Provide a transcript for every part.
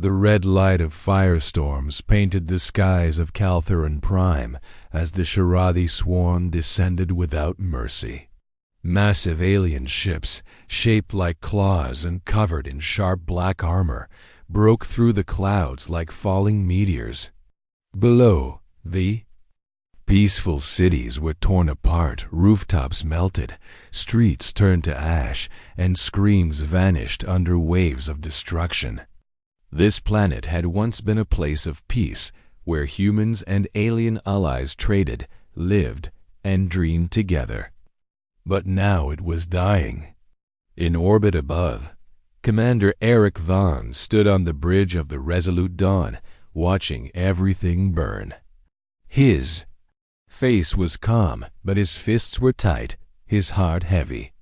The red light of firestorms painted the skies of Caltheron Prime as the Shirathi swarm descended without mercy. Massive alien ships, shaped like claws and covered in sharp black armor, broke through the clouds like falling meteors. Below, the peaceful cities were torn apart, rooftops melted, streets turned to ash, and screams vanished under waves of destruction. This planet had once been a place of peace, where humans and alien allies traded, lived, and dreamed together. But now it was dying. In orbit above, Commander Eric Vaughn stood on the bridge of the Resolute Dawn, watching everything burn. His face was calm, but his fists were tight, his heart heavy.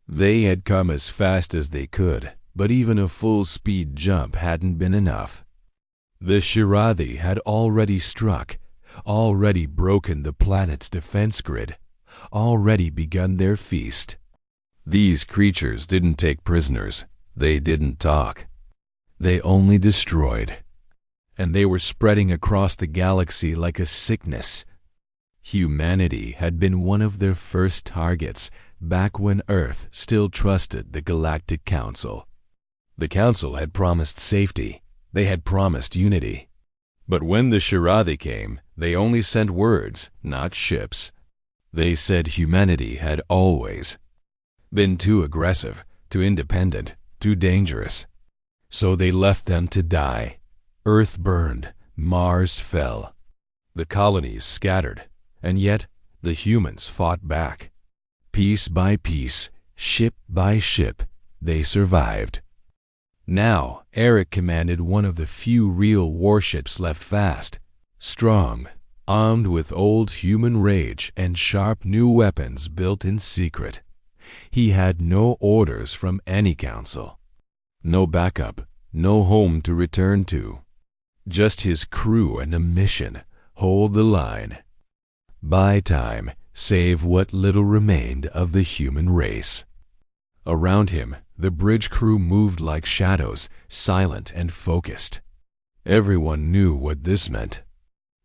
They had come as fast as they could, but even a full-speed jump hadn't been enough. The Shirathi had already struck, already broken the planet's defense grid, already begun their feast. These creatures didn't take prisoners. They didn't talk. They only destroyed. And they were spreading across the galaxy like a sickness. Humanity had been one of their first targets back when Earth still trusted the Galactic Council. The Council had promised safety. They had promised unity. But when the Shirathi came, they only sent words, not ships. They said humanity had always been too aggressive, too independent, too dangerous. So they left them to die. Earth burned, Mars fell. The colonies scattered, and yet the humans fought back. Piece by piece, ship by ship, they survived. Now, Eric commanded one of the few real warships left fast, strong, armed with old human rage and sharp new weapons built in secret. He had no orders from any council. No backup, no home to return to. Just his crew and a mission: hold the line. Buy time, save what little remained of the human race. Around him, the bridge crew moved like shadows, silent and focused. Everyone knew what this meant.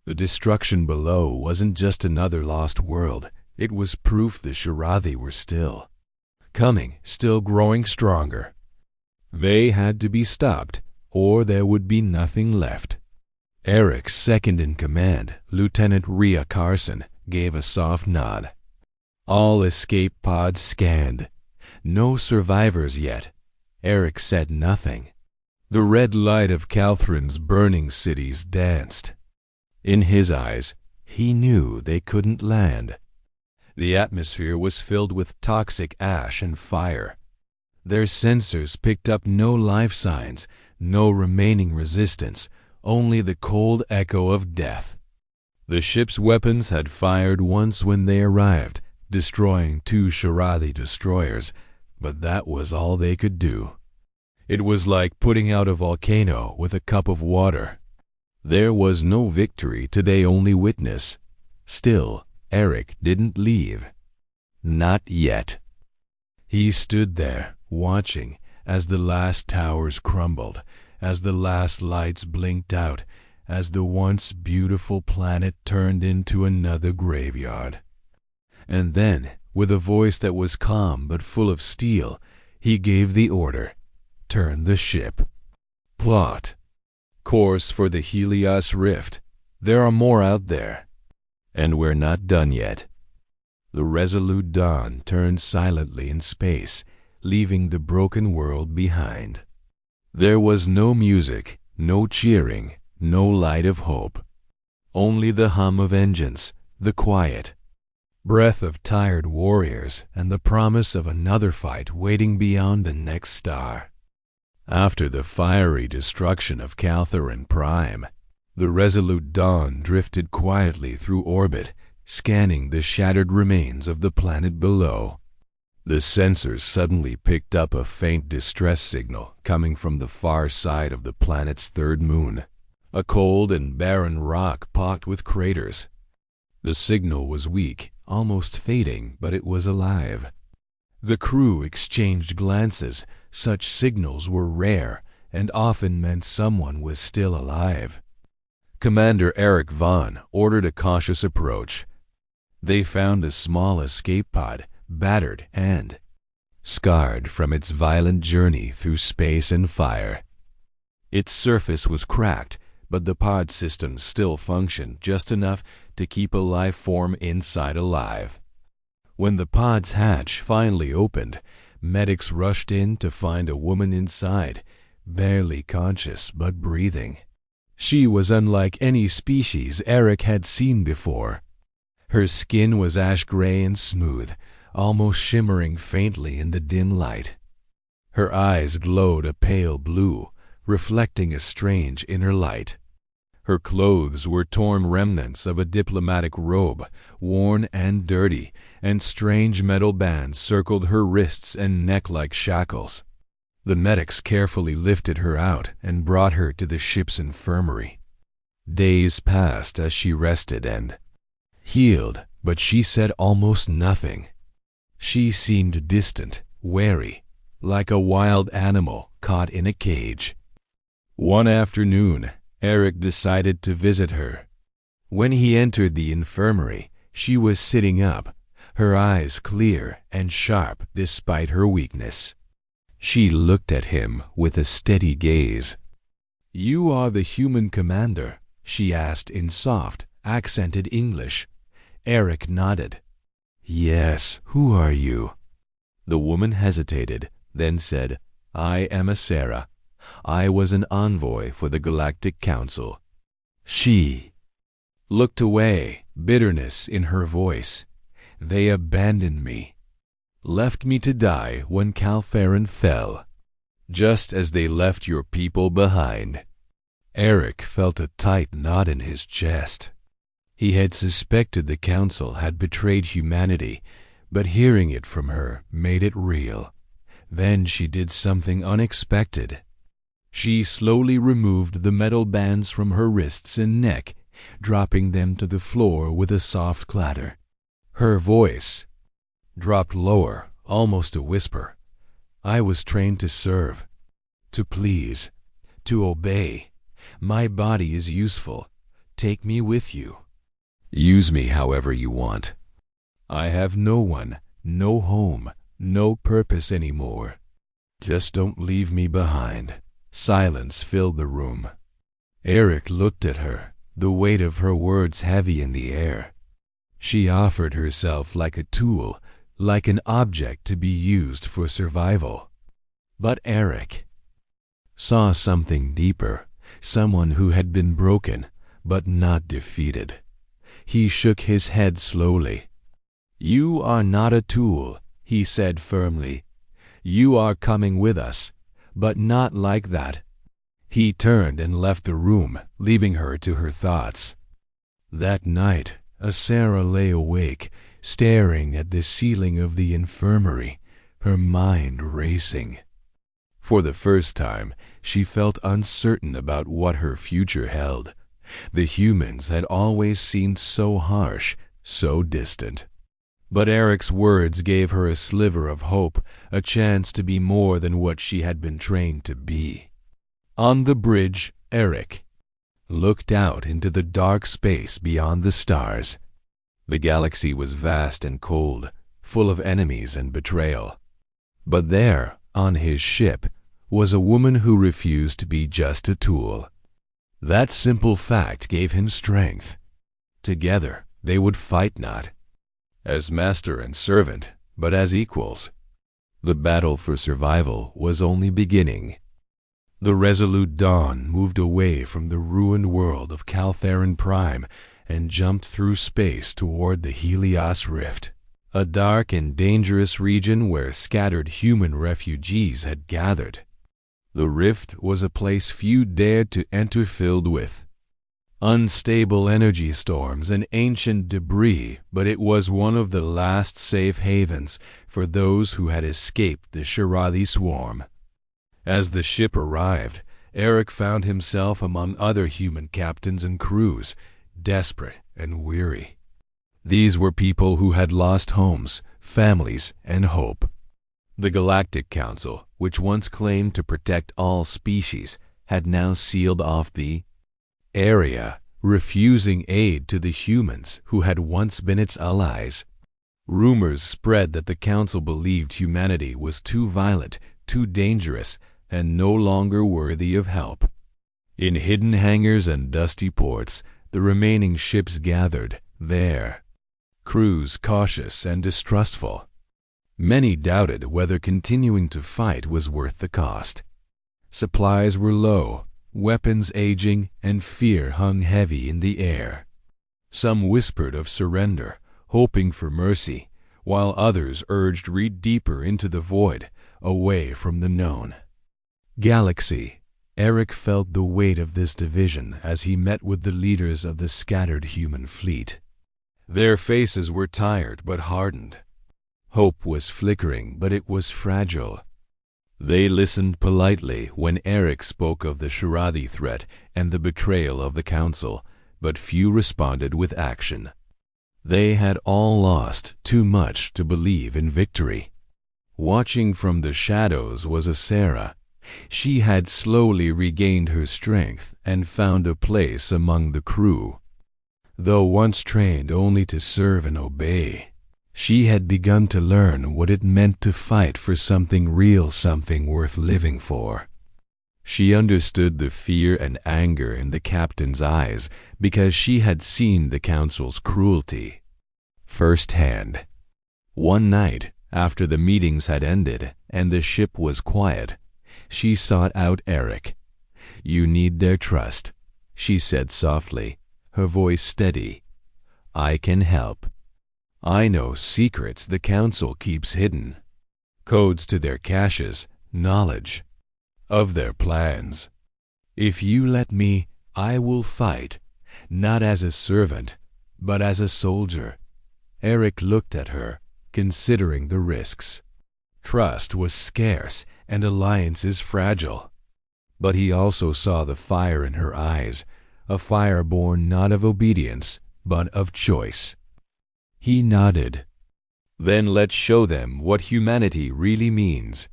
The destruction below wasn't just another lost world. It was proof the Shirathi were still coming, still growing stronger. They had to be stopped, or there would be nothing left. Eric's second-in-command, Lieutenant Rhea Carson, gave a soft nod. All escape pods scanned. No survivors yet. Eric said nothing. The red light of Calthron's burning cities danced. In his eyes, he knew they couldn't land. The atmosphere was filled with toxic ash and fire. Their sensors picked up no life signs, no remaining resistance, only the cold echo of death. The ship's weapons had fired once when they arrived, destroying 2 Shirathi destroyers, but that was all they could do. It was like putting out a volcano with a cup of water. There was no victory to they only witness. Still, Eric didn't leave. Not yet. He stood there, watching as the last towers crumbled, as the last lights blinked out, as the once beautiful planet turned into another graveyard. And then, with a voice that was calm but full of steel, he gave the order: turn the ship. Plot. Course for the Helios Rift. There are more out there. And we're not done yet. The Resolute Dawn turned silently in space, leaving the broken world behind. There was no music, no cheering, no light of hope. Only the hum of engines, the quiet breath of tired warriors, and the promise of another fight waiting beyond the next star. After the fiery destruction of Caltheron Prime, the Resolute Dawn drifted quietly through orbit, scanning the shattered remains of the planet below. The sensors suddenly picked up a faint distress signal coming from the far side of the planet's third moon, a cold and barren rock pocked with craters. The signal was weak, almost fading, but it was alive. The crew exchanged glances. Such signals were rare, and often meant someone was still alive. Commander Eric Vaughn ordered a cautious approach. They found a small escape pod, battered and scarred from its violent journey through space and fire. Its surface was cracked, but the pod system still functioned just enough to keep a life form inside alive. When the pod's hatch finally opened, medics rushed in to find a woman inside, barely conscious but breathing. She was unlike any species Eric had seen before. Her skin was ash-gray and smooth, almost shimmering faintly in the dim light. Her eyes glowed a pale blue, reflecting a strange inner light. Her clothes were torn remnants of a diplomatic robe, worn and dirty, and strange metal bands circled her wrists and neck like shackles. The medics carefully lifted her out and brought her to the ship's infirmary. Days passed as she rested and healed, but she said almost nothing. She seemed distant, wary, like a wild animal caught in a cage. One afternoon, Eric decided to visit her. When he entered the infirmary, she was sitting up, her eyes clear and sharp despite her weakness. She looked at him with a steady gaze. "You are the human commander?" she asked in soft, accented English. Eric nodded. "Yes, who are you?" The woman hesitated, then said, "I am Sarah. I was an envoy for the Galactic Council." She looked away, bitterness in her voice. "They abandoned me, left me to die when Calferin fell, just as they left your people behind." Eric felt a tight knot in his chest. He had suspected the Council had betrayed humanity, but hearing it from her made it real. Then she did something unexpected. She slowly removed the metal bands from her wrists and neck, dropping them to the floor with a soft clatter. Her voice dropped lower, almost a whisper. "I was trained to serve, to please, to obey. My body is useful. Take me with you. Use me however you want. I have no one, no home, no purpose anymore. Just don't leave me behind." Silence filled the room. Eric looked at her, the weight of her words heavy in the air. She offered herself like a tool, like an object to be used for survival. But Eric saw something deeper, someone who had been broken, but not defeated. He shook his head slowly. "You are not a tool," he said firmly. "You are coming with us, but not like that." He turned and left the room, leaving her to her thoughts. That night, Sarah lay awake, staring at the ceiling of the infirmary, her mind racing. For the first time, she felt uncertain about what her future held. The humans had always seemed so harsh, so distant. But Eric's words gave her a sliver of hope, a chance to be more than what she had been trained to be. On the bridge, Eric looked out into the dark space beyond the stars. The galaxy was vast and cold, full of enemies and betrayal. But there, on his ship, was a woman who refused to be just a tool. That simple fact gave him strength. Together, they would fight not as master and servant, but as equals. The battle for survival was only beginning. The resolute Dawn moved away from the ruined world of Caltherin Prime and jumped through space toward the Helios Rift, a dark and dangerous region where scattered human refugees had gathered. The rift was a place few dared to enter, filled with unstable energy storms and ancient debris, but it was one of the last safe havens for those who had escaped the Shiradi swarm. As the ship arrived, Eric found himself among other human captains and crews, desperate and weary. These were people who had lost homes, families, and hope. The Galactic Council, which once claimed to protect all species, had now sealed off the area, refusing aid to the humans who had once been its allies. Rumors spread that the Council believed humanity was too violent, too dangerous, and no longer worthy of help. In hidden hangars and dusty ports, the remaining ships gathered there, crews cautious and distrustful. Many doubted whether continuing to fight was worth the cost. Supplies were low, weapons aging, and fear hung heavy in the air. Some whispered of surrender, hoping for mercy, while others urged read deeper into the void, away from the known. Galaxy. Eric felt the weight of this division as he met with the leaders of the scattered human fleet. Their faces were tired but hardened. Hope was flickering, but it was fragile. They listened politely when Eric spoke of the Shirathi threat and the betrayal of the Council, but few responded with action. They had all lost too much to believe in victory. Watching from the shadows was Sarah. She had slowly regained her strength and found a place among the crew. Though once trained only to serve and obey, she had begun to learn what it meant to fight for something real, something worth living for. She understood the fear and anger in the captain's eyes because she had seen the Council's cruelty firsthand. One night, after the meetings had ended and the ship was quiet, she sought out Eric. "You need their trust," she said softly, her voice steady. "I can help. I know secrets the Council keeps hidden, codes to their caches, knowledge of their plans. If you let me, I will fight, not as a servant, but as a soldier." Eric looked at her, considering the risks. Trust was scarce and alliances fragile. But he also saw the fire in her eyes, a fire born not of obedience, but of choice. He nodded. "Then let's show them what humanity really means."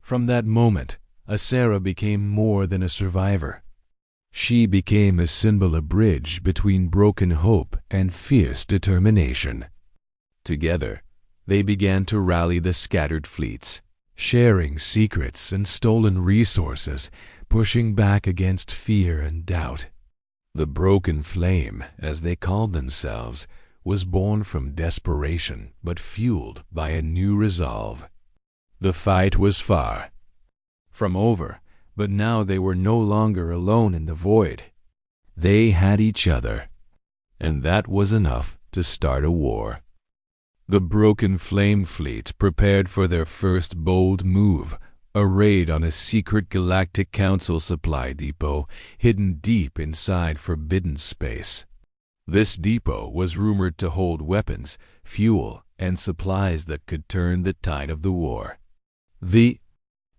From that moment, Sarah became more than a survivor. She became a symbol, a bridge between broken hope and fierce determination. Together, they began to rally the scattered fleets, sharing secrets and stolen resources, pushing back against fear and doubt. The Broken Flame, as they called themselves, was born from desperation but fueled by a new resolve. The fight was far from over, but now they were no longer alone in the void. They had each other, and that was enough to start a war. The Broken Flame fleet prepared for their first bold move, a raid on a secret Galactic Council supply depot hidden deep inside forbidden space. This depot was rumored to hold weapons, fuel, and supplies that could turn the tide of the war. The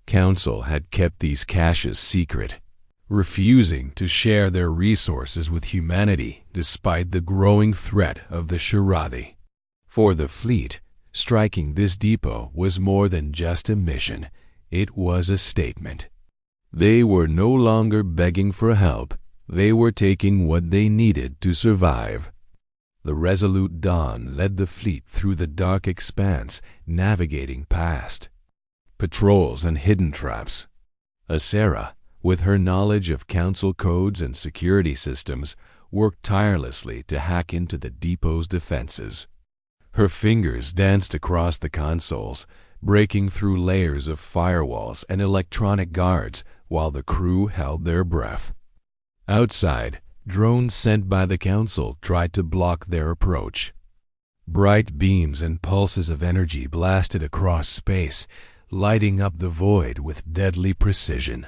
Council had kept these caches secret, refusing to share their resources with humanity despite the growing threat of the Shirathi. For the fleet, striking this depot was more than just a mission, it was a statement. They were no longer begging for help, they were taking what they needed to survive. The resolute Dawn led the fleet through the dark expanse, navigating past patrols and hidden traps. Sarah, with her knowledge of Council codes and security systems, worked tirelessly to hack into the depot's defenses. Her fingers danced across the consoles, breaking through layers of firewalls and electronic guards while the crew held their breath. Outside, drones sent by the Council tried to block their approach. Bright beams and pulses of energy blasted across space, lighting up the void with deadly precision.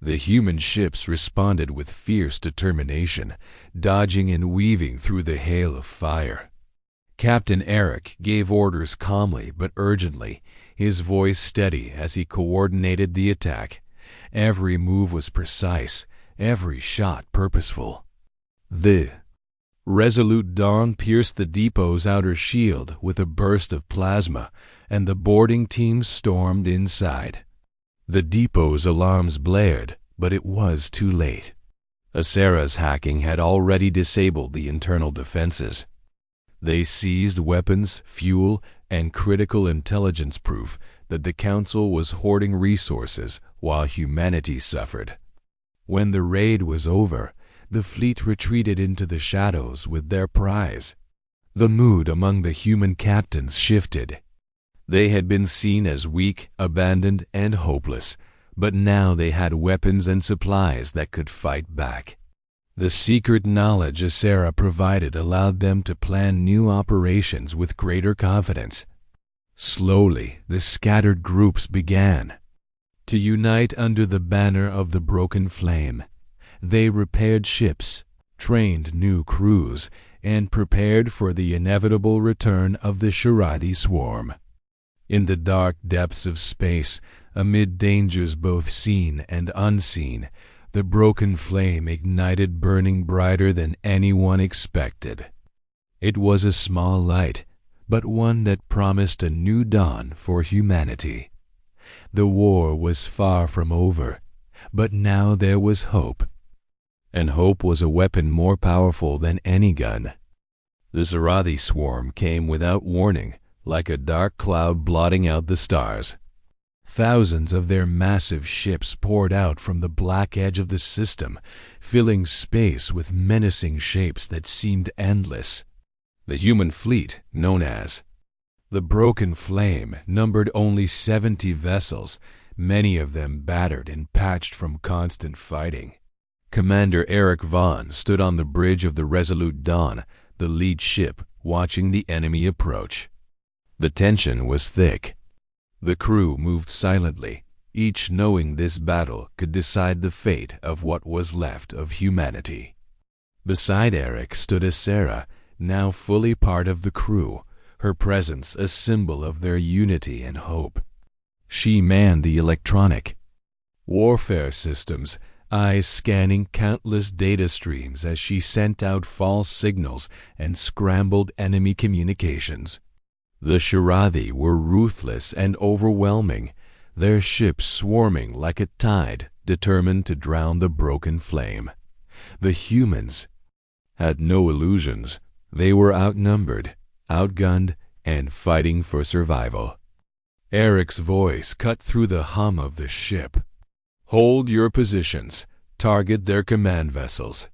The human ships responded with fierce determination, dodging and weaving through the hail of fire. Captain Eric gave orders calmly but urgently, his voice steady as he coordinated the attack. Every move was precise, every shot purposeful. The Resolute Dawn pierced the depot's outer shield with a burst of plasma, and the boarding team stormed inside. The depot's alarms blared, but it was too late. Acera's hacking had already disabled the internal defenses. They seized weapons, fuel, and critical intelligence proof that the Council was hoarding resources while humanity suffered. When the raid was over, the fleet retreated into the shadows with their prize. The mood among the human captains shifted. They had been seen as weak, abandoned, and hopeless, but now they had weapons and supplies that could fight back. The secret knowledge Acera provided allowed them to plan new operations with greater confidence. Slowly, the scattered groups began to unite under the banner of the broken flame. They repaired ships, trained new crews, and prepared for the inevitable return of the Shiradi swarm. In the dark depths of space, amid dangers both seen and unseen, the broken flame ignited, burning brighter than anyone expected. It was a small light, but one that promised a new dawn for humanity. The war was far from over, but now there was hope. And hope was a weapon more powerful than any gun. The Shiradi swarm came without warning, like a dark cloud blotting out the stars. Thousands of their massive ships poured out from the black edge of the system, filling space with menacing shapes that seemed endless. The human fleet, known as the Broken Flame, numbered only 70 vessels, many of them battered and patched from constant fighting. Commander Eric Vaughn stood on the bridge of the Resolute Dawn, the lead ship, watching the enemy approach. The tension was thick. The crew moved silently, each knowing this battle could decide the fate of what was left of humanity. Beside Eric stood Acera, now fully part of the crew, her presence a symbol of their unity and hope. She manned the electronic warfare systems, eyes scanning countless data streams as she sent out false signals and scrambled enemy communications. The Shiradi were ruthless and overwhelming, their ships swarming like a tide determined to drown the Broken Flame. The humans had no illusions. They were outnumbered, outgunned, and fighting for survival. Eric's voice cut through the hum of the ship. "Hold your positions. Target their command vessels.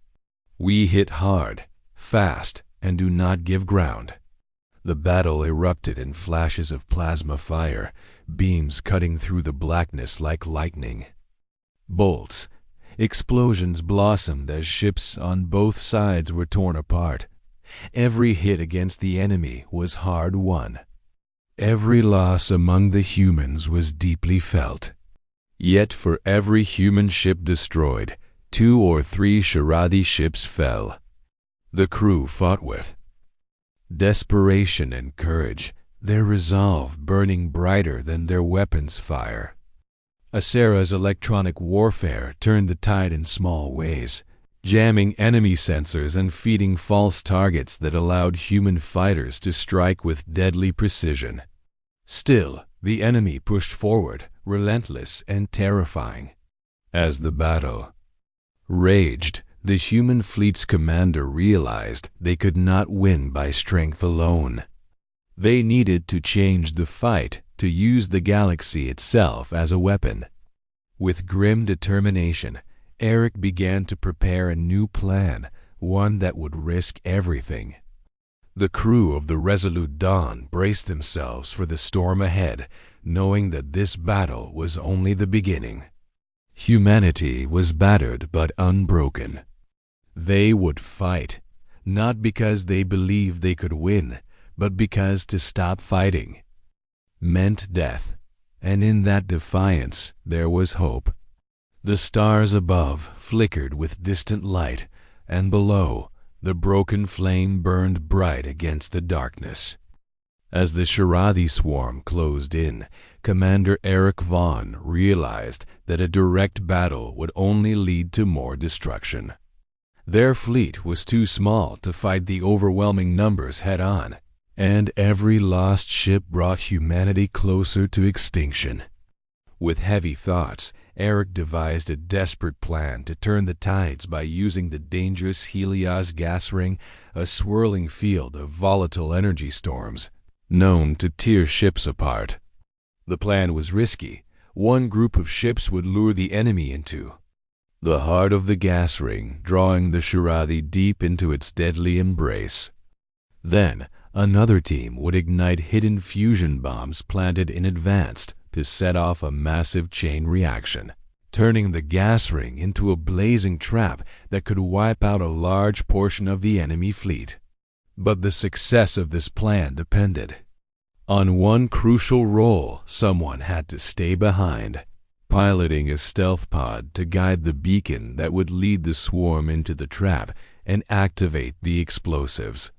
We hit hard, fast, and do not give ground." The battle erupted in flashes of plasma fire, beams cutting through the blackness like lightning. Bolts, explosions blossomed as ships on both sides were torn apart. Every hit against the enemy was hard won. Every loss among the humans was deeply felt. Yet for every human ship destroyed, 2 or 3 Shiradi ships fell. The crew fought with desperation and courage, their resolve burning brighter than their weapons' fire. Acera's electronic warfare turned the tide in small ways, jamming enemy sensors and feeding false targets that allowed human fighters to strike with deadly precision. Still, the enemy pushed forward, relentless and terrifying. As the battle raged, the human fleet's commander realized they could not win by strength alone. They needed to change the fight, to use the galaxy itself as a weapon. With grim determination, Eric began to prepare a new plan, one that would risk everything. The crew of the Resolute Dawn braced themselves for the storm ahead, knowing that this battle was only the beginning. Humanity was battered but unbroken. They would fight, not because they believed they could win, but because to stop fighting meant death, and in that defiance there was hope. The stars above flickered with distant light, and below, the Broken Flame burned bright against the darkness. As the Shiradi swarm closed in, Commander Eric Vaughn realized that a direct battle would only lead to more destruction. Their fleet was too small to fight the overwhelming numbers head-on, and every lost ship brought humanity closer to extinction. With heavy thoughts, Eric devised a desperate plan to turn the tides by using the dangerous Helios gas ring, a swirling field of volatile energy storms, known to tear ships apart. The plan was risky. One group of ships would lure the enemy into the heart of the gas ring, drawing the Shiradi deep into its deadly embrace. Then, another team would ignite hidden fusion bombs planted in advance to set off a massive chain reaction, turning the gas ring into a blazing trap that could wipe out a large portion of the enemy fleet. But the success of this plan depended on one crucial role. Someone had to stay behind, piloting a stealth pod to guide the beacon that would lead the swarm into the trap and activate the explosives.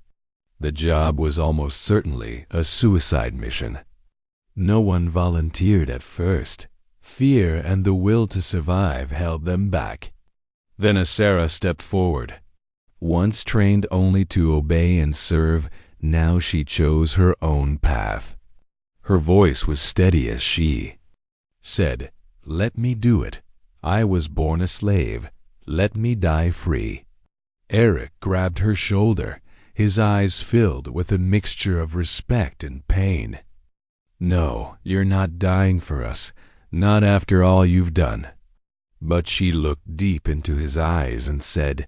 The job was almost certainly a suicide mission. No one volunteered at first. Fear and the will to survive held them back. Then Asera stepped forward. Once trained only to obey and serve, now she chose her own path. Her voice was steady as she said, "Let me do it. I was born a slave. Let me die free." Eric grabbed her shoulder, his eyes filled with a mixture of respect and pain. "No, you're not dying for us, not after all you've done." But she looked deep into his eyes and said,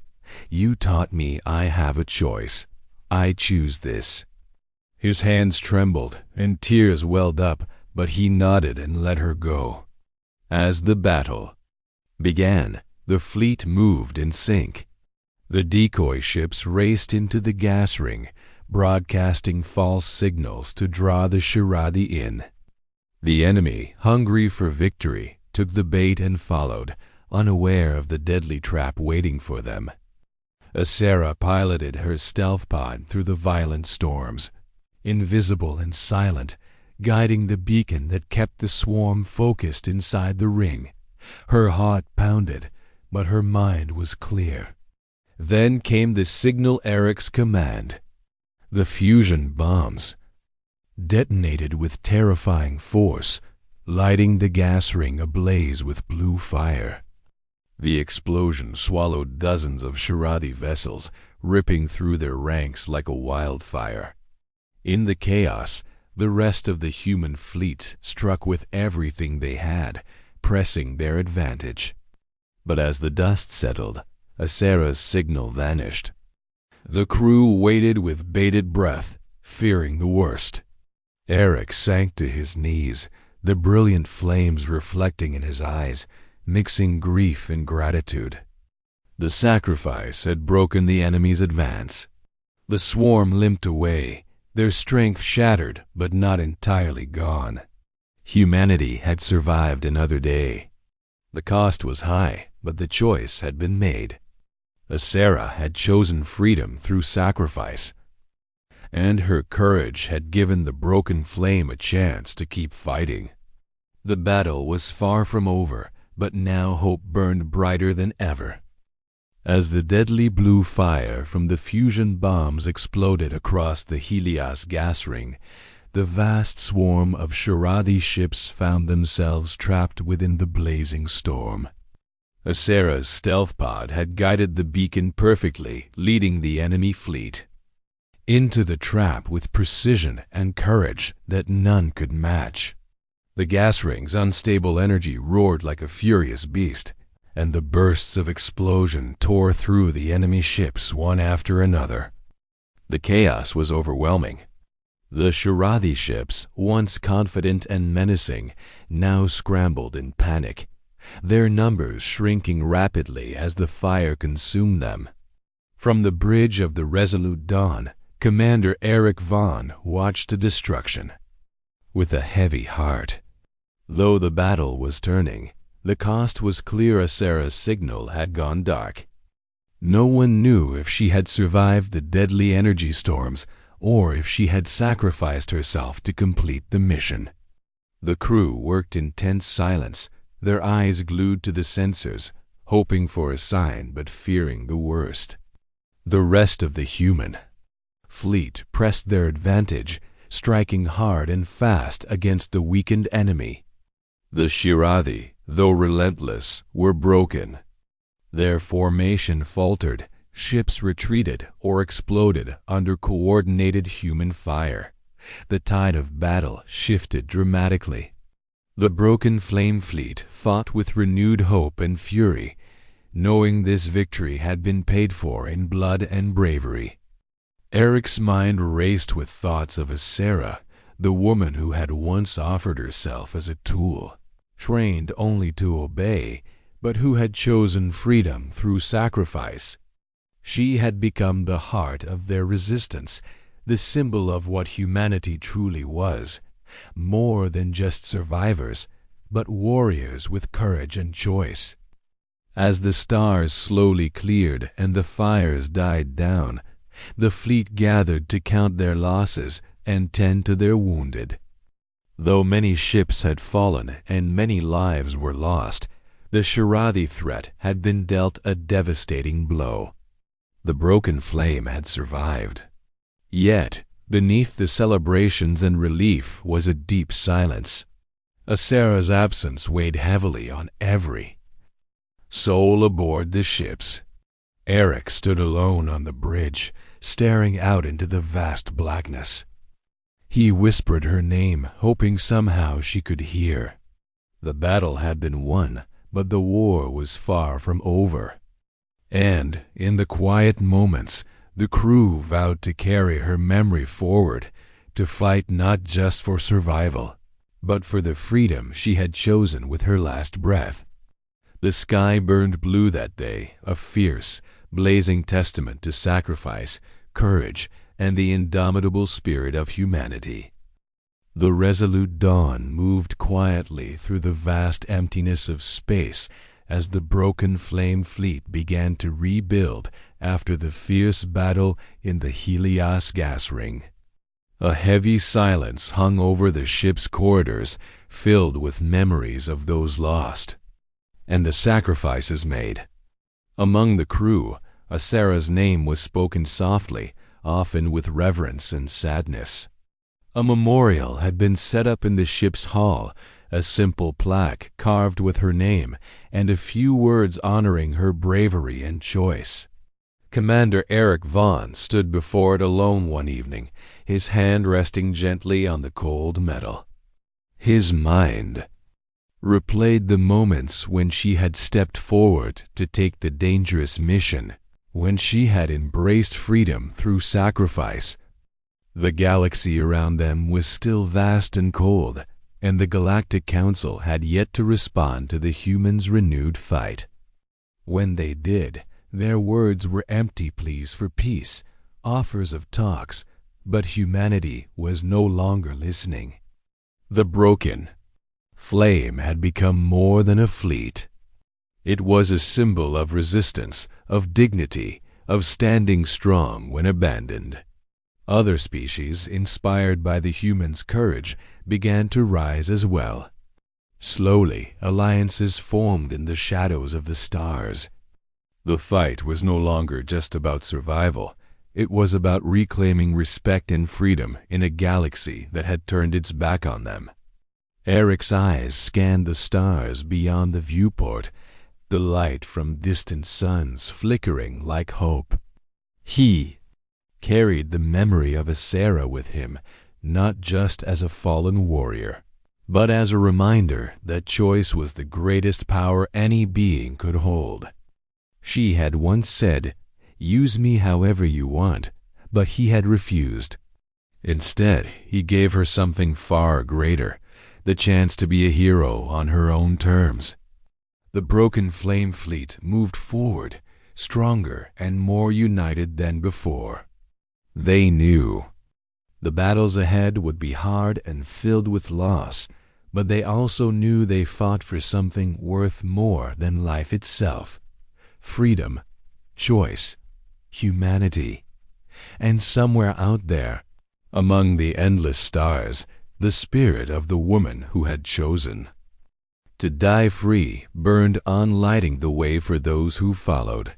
"You taught me I have a choice. I choose this." His hands trembled and tears welled up, but he nodded and let her go. As the battle began, the fleet moved in sync. The decoy ships raced into the gas ring, broadcasting false signals to draw the Shiradi in. The enemy, hungry for victory, took the bait and followed, unaware of the deadly trap waiting for them. Asera piloted her stealth pod through the violent storms, invisible and silent, guiding the beacon that kept the swarm focused inside the ring. Her heart pounded, but her mind was clear. Then came the signal Eric's command. The fusion bombs detonated with terrifying force, lighting the gas ring ablaze with blue fire. The explosion swallowed dozens of Shiradi vessels, ripping through their ranks like a wildfire. In the chaos, the rest of the human fleet struck with everything they had, pressing their advantage. But as the dust settled, Asera's signal vanished. The crew waited with bated breath, fearing the worst. Eric sank to his knees, the brilliant flames reflecting in his eyes, mixing grief and gratitude. The sacrifice had broken the enemy's advance. The swarm limped away, their strength shattered but not entirely gone. Humanity had survived another day. The cost was high, but the choice had been made. Asera had chosen freedom through sacrifice, and her courage had given the broken flame a chance to keep fighting. The battle was far from over, but now hope burned brighter than ever. As the deadly blue fire from the fusion bombs exploded across the Helios gas ring, the vast swarm of Shiradi ships found themselves trapped within the blazing storm. Asera's stealth pod had guided the beacon perfectly, leading the enemy fleet into the trap with precision and courage that none could match. The gas ring's unstable energy roared like a furious beast, and the bursts of explosion tore through the enemy ships one after another. The chaos was overwhelming. The Shiradi ships, once confident and menacing, now scrambled in panic, their numbers shrinking rapidly as the fire consumed them. From the bridge of the Resolute Dawn, Commander Eric Vaughn watched the destruction with a heavy heart. Though the battle was turning, the cost was clear. Asera's signal had gone dark. No one knew if she had survived the deadly energy storms or if she had sacrificed herself to complete the mission. The crew worked in tense silence, their eyes glued to the sensors, hoping for a sign but fearing the worst. The rest of the human fleet pressed their advantage, striking hard and fast against the weakened enemy. The Shirathi, though relentless, were broken. Their formation faltered, ships retreated or exploded under coordinated human fire. The tide of battle shifted dramatically. The broken flame fleet fought with renewed hope and fury, knowing this victory had been paid for in blood and bravery. Eric's mind raced with thoughts of Asera, the woman who had once offered herself as a tool, trained only to obey, but who had chosen freedom through sacrifice. She had become the heart of their resistance, the symbol of what humanity truly was, more than just survivors, but warriors with courage and choice. As the stars slowly cleared and the fires died down, the fleet gathered to count their losses and tend to their wounded. Though many ships had fallen and many lives were lost, the Shirathi threat had been dealt a devastating blow. The broken flame had survived. Yet, beneath the celebrations and relief was a deep silence. Asera's absence weighed heavily on every soul aboard the ships. Eric stood alone on the bridge, staring out into the vast blackness. He whispered her name, hoping somehow she could hear. The battle had been won, but the war was far from over. And, in the quiet moments, the crew vowed to carry her memory forward, to fight not just for survival, but for the freedom she had chosen with her last breath. The sky burned blue that day, a fierce, blazing testament to sacrifice, courage, and the indomitable spirit of humanity. The resolute dawn moved quietly through the vast emptiness of space as the broken flame fleet began to rebuild after the fierce battle in the Helios gas ring. A heavy silence hung over the ship's corridors, filled with memories of those lost and the sacrifices made. Among the crew, Asera's name was spoken softly, often with reverence and sadness. A memorial had been set up in the ship's hull, a simple plaque carved with her name, and a few words honoring her bravery and choice. Commander Eric Vaughn stood before it alone one evening, his hand resting gently on the cold metal. His mind replayed the moments when she had stepped forward to take the dangerous mission, when she had embraced freedom through sacrifice. The galaxy around them was still vast and cold, and the Galactic Council had yet to respond to the humans' renewed fight. When they did, their words were empty pleas for peace, offers of talks, but humanity was no longer listening. The broken flame had become more than a fleet. It was a symbol of resistance, of dignity, of standing strong when abandoned. Other species, inspired by the humans' courage, began to rise as well. Slowly, alliances formed in the shadows of the stars. The fight was no longer just about survival. It was about reclaiming respect and freedom in a galaxy that had turned its back on them. Eric's eyes scanned the stars beyond the viewport, the light from distant suns flickering like hope. He carried the memory of Asera with him, not just as a fallen warrior, but as a reminder that choice was the greatest power any being could hold. She had once said, "Use me however you want," but he had refused. Instead, he gave her something far greater, the chance to be a hero on her own terms. The broken flame fleet moved forward, stronger and more united than before. They knew the battles ahead would be hard and filled with loss, but they also knew they fought for something worth more than life itself: freedom, choice, humanity. And somewhere out there, among the endless stars, the spirit of the woman who had chosen. To die free burned on, lighting the way for those who followed.